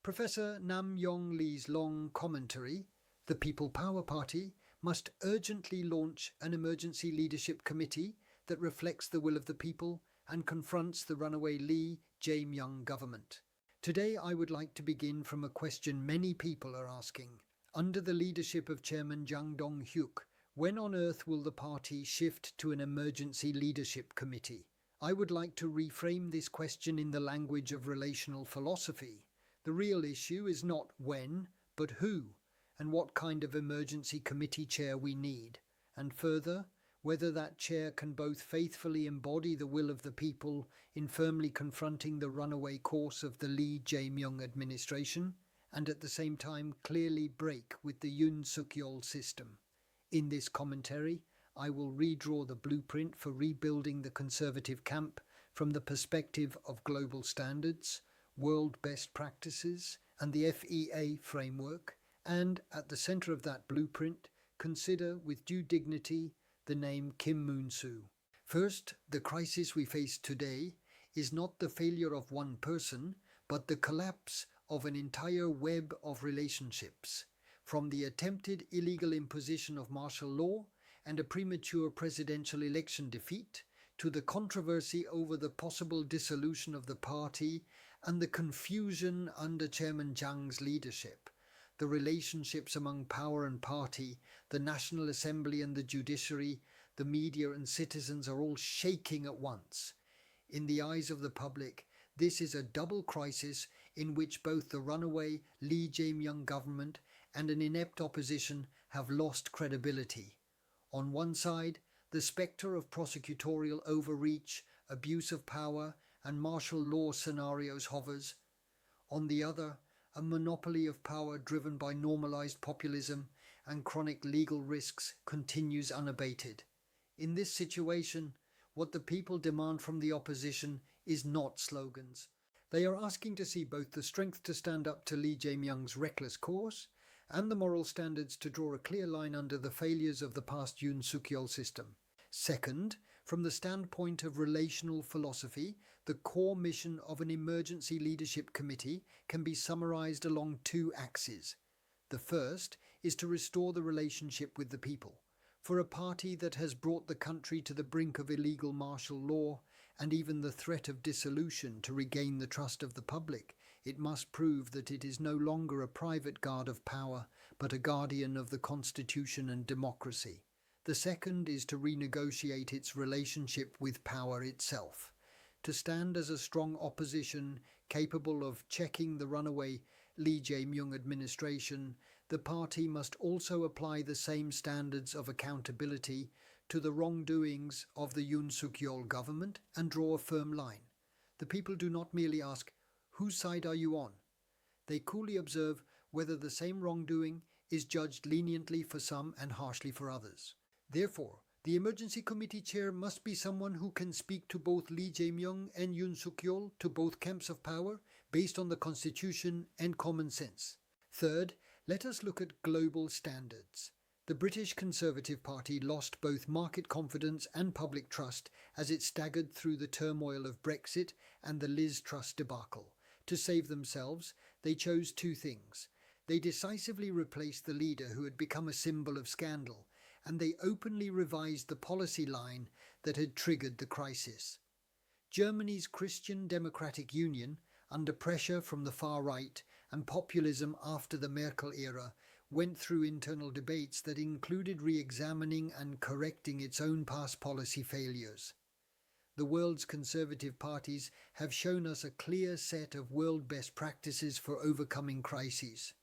Professor Nam-yong Lee's long commentary, "The People Power Party must urgently launch an emergency leadership committee that reflects the will of the people and confronts the runaway Lee Jae-myung government." Today I would like to begin from a question many people are asking. Under the leadership of Chairman Jang Dong-hyuk, when on earth will the party shift to an emergency leadership committee? I would like to reframe this question in the language of relational philosophy. The real issue is not when, but who, and what kind of emergency committee chair we need, and further, whether that chair can both faithfully embody the will of the people in firmly confronting the runaway course of the Lee Jae-myung administration, and at the same time clearly break with the Yoon Suk-yeol system. In this commentary, I will redraw the blueprint for rebuilding the conservative camp from the perspective of global standards, world best practices, and the FEA framework, and at the center of that blueprint, consider with due dignity the name Kim Moon-soo. First, the crisis we face today is not the failure of one person, but the collapse of an entire web of relationships, from the attempted illegal imposition of martial law and a premature presidential election defeat, to the controversy over the possible dissolution of the party and the confusion under Chairman Jang's leadership. The relationships among power and party, the National Assembly and the judiciary, the media and citizens are all shaking at once. In the eyes of the public, this is a double crisis in which both the runaway Lee Jae-myung government and an inept opposition have lost credibility. On one side, the spectre of prosecutorial overreach, abuse of power, and martial law scenarios hovers. On the other, a monopoly of power driven by normalized populism and chronic legal risks continues unabated. In this situation, what the people demand from the opposition is not slogans. They are asking to see both the strength to stand up to Lee Jae-myung's reckless course and the moral standards to draw a clear line under the failures of the past Yoon Suk-yeol system. Second, from the standpoint of relational philosophy, the core mission of an emergency leadership committee can be summarized along two axes. The first is to restore the relationship with the people. For a party that has brought the country to the brink of illegal martial law and even the threat of dissolution to regain the trust of the public, it must prove that it is no longer a private guard of power, but a guardian of the Constitution and democracy. The second is to renegotiate its relationship with power itself. To stand as a strong opposition capable of checking the runaway Lee Jae-myung administration, the party must also apply the same standards of accountability to the wrongdoings of the Yoon Suk-yeol government and draw a firm line. The people do not merely ask, "Whose side are you on?" They coolly observe whether the same wrongdoing is judged leniently for some and harshly for others. Therefore, the emergency committee chair must be someone who can speak to both Lee Jae-myung and Yoon Suk-yeol, to both camps of power, based on the constitution and common sense. Third, let us look at global standards. The British Conservative Party lost both market confidence and public trust as it staggered through the turmoil of Brexit and the Liz Truss debacle. To save themselves, they chose two things. They decisively replaced the leader who had become a symbol of scandal, and they openly revised the policy line that had triggered the crisis. Germany's Christian Democratic Union, under pressure from the far right and populism after the Merkel era, went through internal debates that included re-examining and correcting its own past policy failures. The world's conservative parties have shown us a clear set of world best practices for overcoming crises.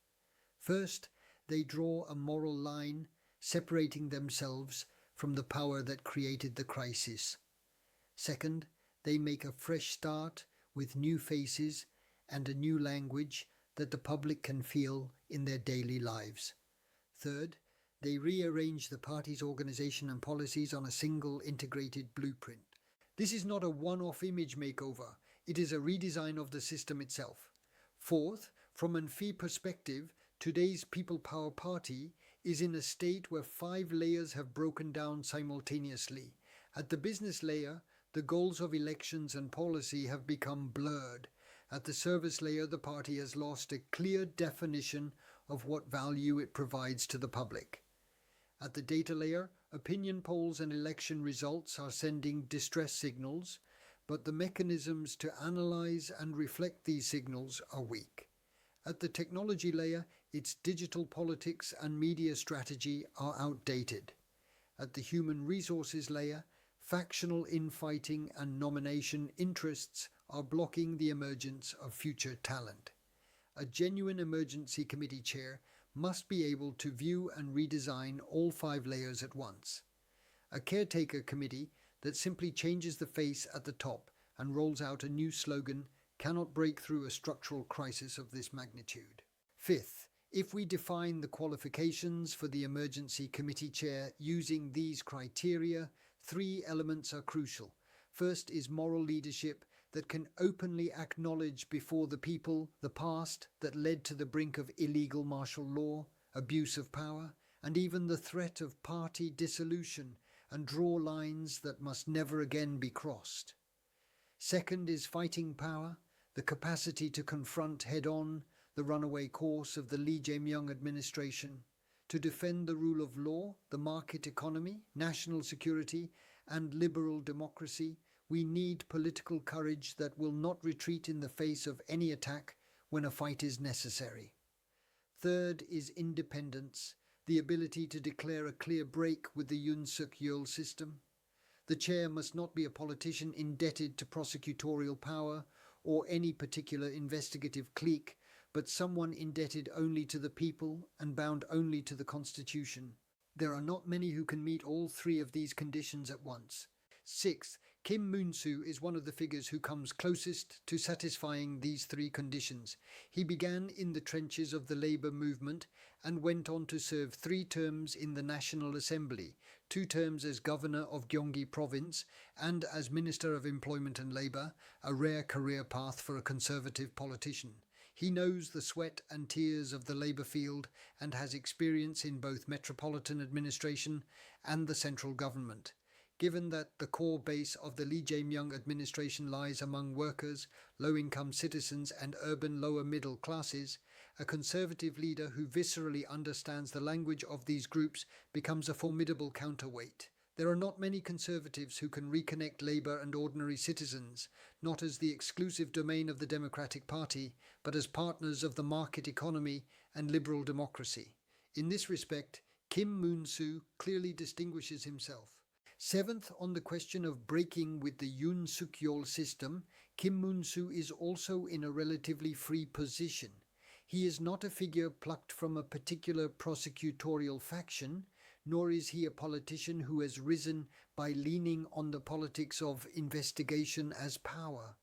First, they draw a moral line, separating themselves from the power that created the crisis. Second, they make a fresh start with new faces and a new language that the public can feel in their daily lives. Third, they rearrange the party's organization and policies on a single integrated blueprint. This is not a one-off image makeover, it is a redesign of the system itself. Fourth, from an FEA perspective, today's People Power Party is in a state where 5 layers have broken down simultaneously. At the business layer, the goals of elections and policy have become blurred. At the service layer, the party has lost a clear definition of what value it provides to the public. At the data layer, opinion polls and election results are sending distress signals, but the mechanisms to analyze and reflect these signals are weak. At the technology layer, its digital politics and media strategy are outdated. At the human resources layer, factional infighting and nomination interests are blocking the emergence of future talent. A genuine emergency committee chair must be able to view and redesign all 5 layers at once. A caretaker committee that simply changes the face at the top and rolls out a new slogan cannot break through a structural crisis of this magnitude. Fifth, if we define the qualifications for the emergency committee chair using these criteria, 3 elements are crucial. First is moral leadership that can openly acknowledge before the people the past that led to the brink of illegal martial law, abuse of power, and even the threat of party dissolution, and draw lines that must never again be crossed. Second is fighting power, the capacity to confront head-on the runaway course of the Lee Jae-myung administration, to defend the rule of law, the market economy, national security, and liberal democracy. We need political courage that will not retreat in the face of any attack when a fight is necessary. Third is independence, the ability to declare a clear break with the Yoon Suk-yeol system. The chair must not be a politician indebted to prosecutorial power or any particular investigative clique, but someone indebted only to the people and bound only to the Constitution. There are not many who can meet all 3 of these conditions at once. Sixth, Kim Moon-soo is one of the figures who comes closest to satisfying these 3 conditions. He began in the trenches of the labour movement and went on to serve 3 terms in the National Assembly, 2 terms as governor of Gyeonggi Province and as Minister of Employment and Labour, a rare career path for a conservative politician. He knows the sweat and tears of the labour field and has experience in both metropolitan administration and the central government. Given that the core base of the Lee Jae-myung administration lies among workers, low-income citizens and urban lower middle classes, a conservative leader who viscerally understands the language of these groups becomes a formidable counterweight. There are not many conservatives who can reconnect labour and ordinary citizens, not as the exclusive domain of the Democratic Party, but as partners of the market economy and liberal democracy. In this respect, Kim Moon-soo clearly distinguishes himself. Seventh, on the question of breaking with the Yoon Suk-yeol system, Kim Moon-soo is also in a relatively free position. He is not a figure plucked from a particular prosecutorial faction, nor is he a politician who has risen by leaning on the politics of investigation as power.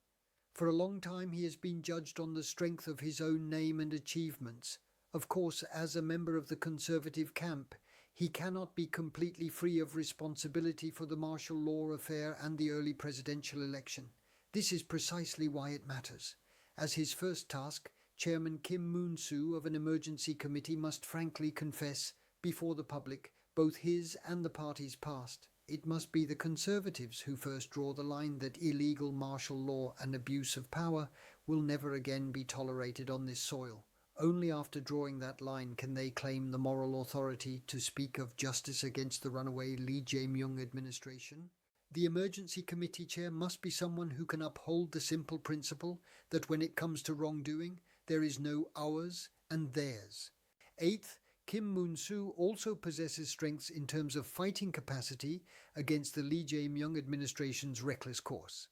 For a long time he has been judged on the strength of his own name and achievements. Of course, as a member of the conservative camp, he cannot be completely free of responsibility for the martial law affair and the early presidential election. This is precisely why it matters. As his first task, Chairman Kim Moon-soo of an emergency committee must frankly confess before the public both his and the party's past. It must be the Conservatives who first draw the line that illegal martial law and abuse of power will never again be tolerated on this soil. Only after drawing that line can they claim the moral authority to speak of justice against the runaway Lee Jae-myung administration. The emergency committee chair must be someone who can uphold the simple principle that when it comes to wrongdoing, there is no ours and theirs. Eighth, Kim Moon-soo also possesses strengths in terms of fighting capacity against the Lee Jae-myung administration's reckless course.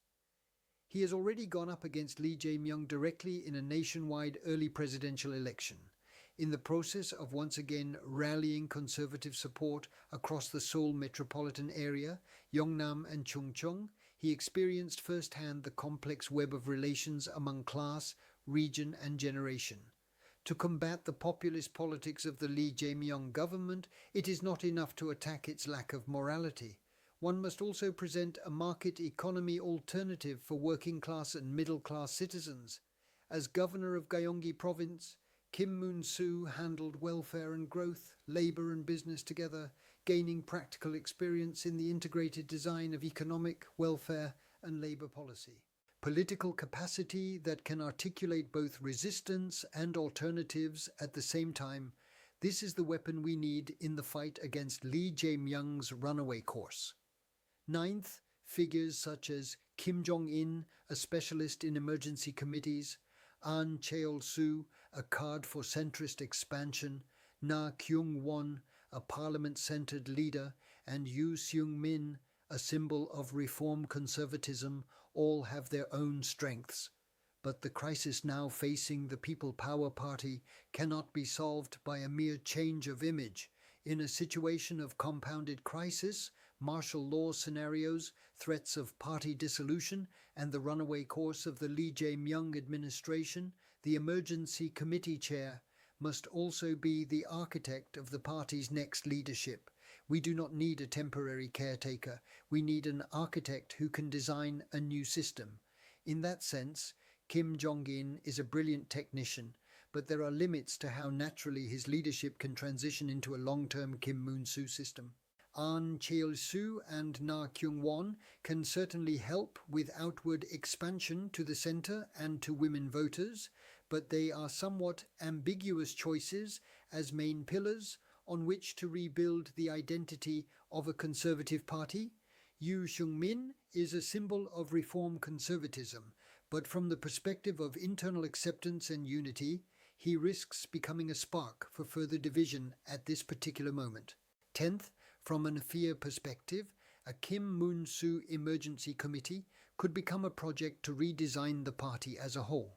He has already gone up against Lee Jae-myung directly in a nationwide early presidential election. In the process of once again rallying conservative support across the Seoul metropolitan area, Yeongnam and Chungcheong, he experienced firsthand the complex web of relations among class, region and generation. To combat the populist politics of the Lee Jae-myung government, it is not enough to attack its lack of morality. One must also present a market economy alternative for working class and middle class citizens. As governor of Gyeonggi Province, Kim Moon-soo handled welfare and growth, labour and business together, gaining practical experience in the integrated design of economic, welfare and labour policy. political capacity that can articulate both resistance and alternatives at the same time. This is the weapon we need in the fight against Lee Jae-myung's runaway course. Ninth, figures such as Kim Jong-in, a specialist in emergency committees, An Cheol-soo, a card for centrist expansion, Na Kyung-won, a parliament-centered leader, and Yoo Seung-min, a symbol of reform conservatism, all have their own strengths. But the crisis now facing the People Power Party cannot be solved by a mere change of image. In a situation of compounded crisis, martial law scenarios, threats of party dissolution, and the runaway course of the Lee Jae-myung administration, the emergency committee chair must also be the architect of the party's next leadership. We do not need a temporary caretaker. We need an architect who can design a new system. In that sense, Kim Jong-un is a brilliant technician, but there are limits to how naturally his leadership can transition into a long-term Kim Moon-soo system. An Cheol-soo and Na Kyung-won can certainly help with outward expansion to the centre and to women voters, but they are somewhat ambiguous choices as main pillars on which to rebuild the identity of a conservative party. Yoo Seung-min is a symbol of reform conservatism, but from the perspective of internal acceptance and unity, he risks becoming a spark for further division at this particular moment. 10th, from an FEA perspective, a Kim Moon-soo emergency committee could become a project to redesign the party as a whole.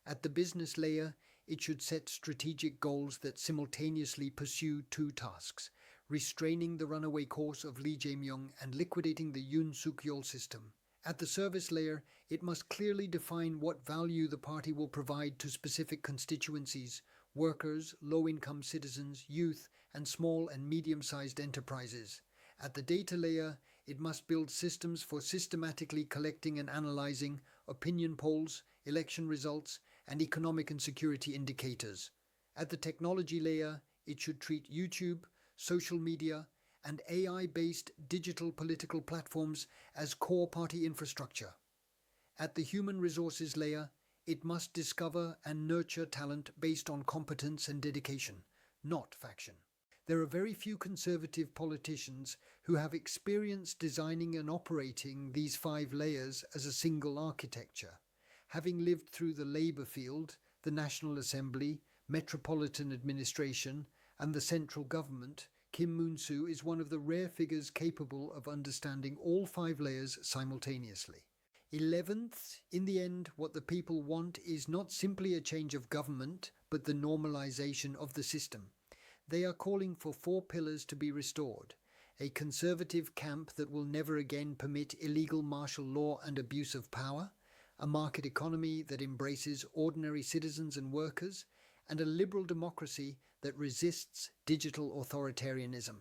At the business layer, it should set strategic goals that simultaneously pursue two tasks: restraining the runaway course of Lee Jae-myung and liquidating the Yoon Suk-yeol system. At the service layer, it must clearly define what value the party will provide to specific constituencies: workers, low-income citizens, youth, and small and medium-sized enterprises. At the data layer, it must build systems for systematically collecting and analyzing opinion polls, election results, and economic and security indicators. At the technology layer, it should treat YouTube, social media, and AI-based digital political platforms as core party infrastructure. At the human resources layer, it must discover and nurture talent based on competence and dedication, not faction. There are very few conservative politicians who have experience designing and operating these 5 layers as a single architecture. Having lived through the Labour field, the National Assembly, Metropolitan Administration, and the central government, Kim Moon-soo is one of the rare figures capable of understanding all 5 layers simultaneously. 11th, in the end, what the people want is not simply a change of government, but the normalization of the system. They are calling for 4 pillars to be restored: a conservative camp that will never again permit illegal martial law and abuse of power, a market economy that embraces ordinary citizens and workers, and a liberal democracy that resists digital authoritarianism.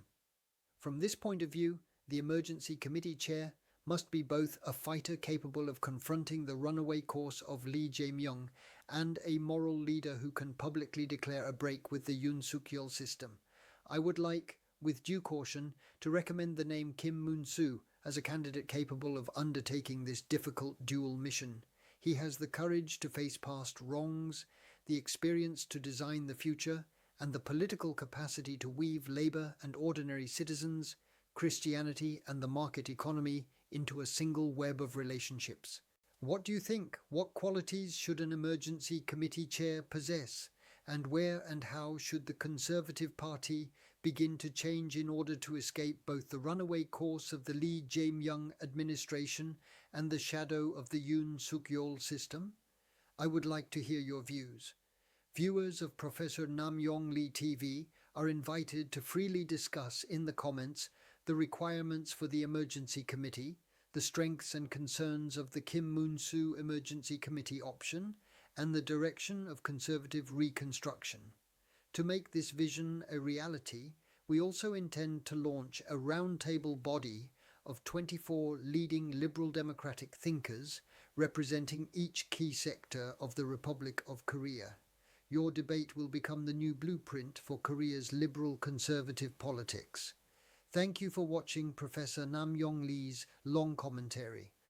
From this point of view, the emergency committee chair must be both a fighter capable of confronting the runaway course of Lee Jae-myung and a moral leader who can publicly declare a break with the Yoon Suk-yeol system. I would like, with due caution, to recommend the name Kim Moon-soo as a candidate capable of undertaking this difficult dual mission. He has the courage to face past wrongs, the experience to design the future, and the political capacity to weave labor and ordinary citizens, Christianity and the market economy into a single web of relationships. What do you think? What qualities should an emergency committee chair possess? And where and how should the Conservative Party begin to change in order to escape both the runaway course of the Lee Jae-myung administration and the shadow of the Yoon Suk-yeol system? I would like to hear your views. Viewers of Professor Namyong-lee TV are invited to freely discuss in the comments the requirements for the emergency committee, the strengths and concerns of the Kim Moon-soo emergency committee option, and the direction of conservative reconstruction. To make this vision a reality, we also intend to launch a roundtable body of 24 leading liberal democratic thinkers representing each key sector of the Republic of Korea. Your debate will become the new blueprint for Korea's liberal conservative politics. Thank you for watching Professor Namyong Lee's long commentary.